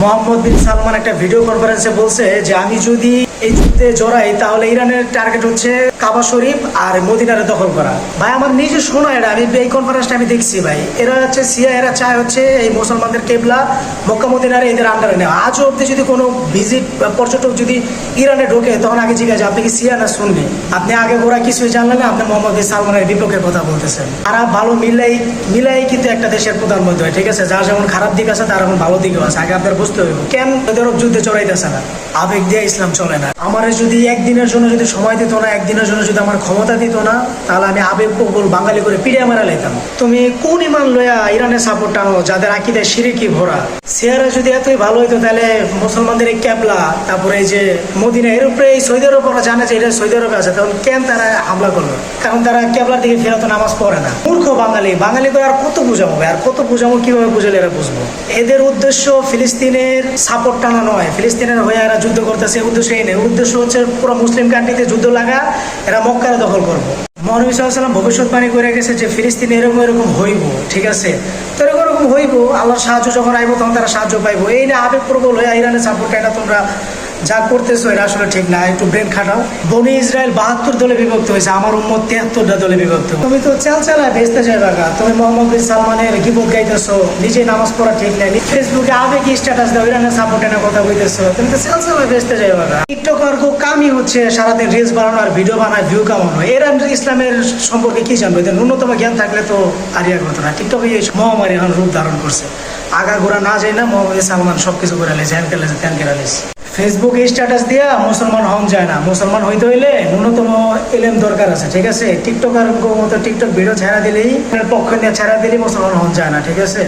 মোহাম্মদ বিন সালমান একটা ভিডিও কনফারেন্সে বলছে যে আমি যদি এই যুদ্ধে জড়াই তাহলে ইরানের টার্গেট হচ্ছে কাবা শরীফ আর মদিনারে দখল করা। ভাই আমার নিজে শোনা, এটা আমি এই কনফারেন্সটা আমি দেখছি ভাই। এরা হচ্ছে সিয়া, এরা চায় হচ্ছে এই মুসলমানদের কেবলা মক্কা মদিনারে এদের আন্ডারে নেওয়া। আজও অব্দি যদি কোনো ভিজিট পর্যটক যদি ইরানে ঢোকে তখন আগে জিজ্ঞাসা আপনি কি সিয়া না শুনবে। আপনি আগে ওরা কিছুই জানলেন না, আপনি মোহাম্মদ বিন সালমানের বিপক্ষে কথা বলতেছেন। তারা ভালো মিলাই কিন্তু একটা দেশের প্রধানমন্ত্রী হয়, ঠিক আছে। যার যেমন খারাপ দিক আছে তার এখন ভালো দিকও আছে, আগে আপনার বুঝতে হবে। কেন ওদের যুদ্ধে চড়াইতেছে না? আবেগ দিয়ে ইসলাম চলে না। আমার যদি একদিনের জন্য যদি সময় দিত না, একদিনের জন্য যদি আমার ক্ষমতা দিত না, তাহলে আমি আবেগ প্রবল বাঙালি করে পিড়ে মারা লাইতাম। তুমি কোন ইমান লইয়া ইরানের সাপোর্ট টানো যাদের আকিদায় শিরকি ভরা? সিয়ারা যদি এতই ভালো হইতো তাহলে মুসলমানদের এই ক্যাবলা, তারপরে এই যে মদিনা, এর উপরে এই সৌদি আরব ওরা জানে যে এটা সৌদি আরবে আছে, তখন কেন তারা হামলা করলো? কারণ তারা ক্যাবলার দিকে ফেরত নামাজ পড়ে না। মূর্খ বাঙালি করে আর কত বুঝাবো, আর কত বুঝাবো, কিভাবে বুঝালে এরা বুঝবো? এদের উদ্দেশ্য ফিলিস্তিনের সাপোর্ট টানা নয়, ফিলিস্তিনের হয়ে এরা যুদ্ধ করতেছে, উদ্দেশ্য এই নেই। উদ্দেশ্য হচ্ছে পুরো মুসলিম কান্ট্রিতে যুদ্ধ লাগা, এরা মক্কারে দখল করবো। মহানবী সাল্লাল্লাহু আলাইহি ওয়াসাল্লাম ভবিষ্যৎবাণী করে গেছে যে ফিলিস্তিন এরকম হইব, ঠিক আছে। তো এরকম হইব, আল্লাহর সাহায্য যখন আইব তখন তারা সাহায্য পাইবো। এই না আবেগ প্রবল হয়ে ইরানের সাপোর্ট, এটা তোমরা যা করতেছো এটা আসলে ঠিক না। একটু ব্রেন খাটাও। বনি ইসরায়েল 72 দলে বিভক্ত হয়েছে, আমার উম্মত 73টা দলে বিভক্ত। তুমি তো চালায় ভেস্তে যাবে। তুমি মোহাম্মদ বিন সালমানের গীবত গাইতেছো, নিজে নামাজ পড়া ঠিক নাই, ফেসবুকে আবেগী স্ট্যাটাস দাও, ইরানের সাপোর্টে না কথা বলতেছো, তুমি তো চালায় ভেস্তে যাবে। টিকটকার কামই হচ্ছে সারাদিন রিলস বানানো আর ভিডিও বানায় ভিউ কামানো। এরা ইসলামের সম্পর্কে কি জানবে? ন্যূনতম জ্ঞান থাকলে তো আরিয়া করতো না। টিকটকে এই মহামারী এখন রূপ ধারণ করছে। আগা ঘোরা না যায় না, মোহাম্মদ বিন সালমান সবকিছু করে লেছে, হ্যান কেলেছে ত্যান কেরালিস। ফেসবুকে স্ট্যাটাস দিয়া মুসলমান হন যায় না। মুসলমান হইতে হইলে ন্যূনতম এলেম দরকার আছে, ঠিক আছে। টিকটকার মতো টিকটক ভিডিও ছেড়া দিলেই পক্ষ নিয়ে ছেড়া দিলেই মুসলমান হন যায় না, ঠিক আছে।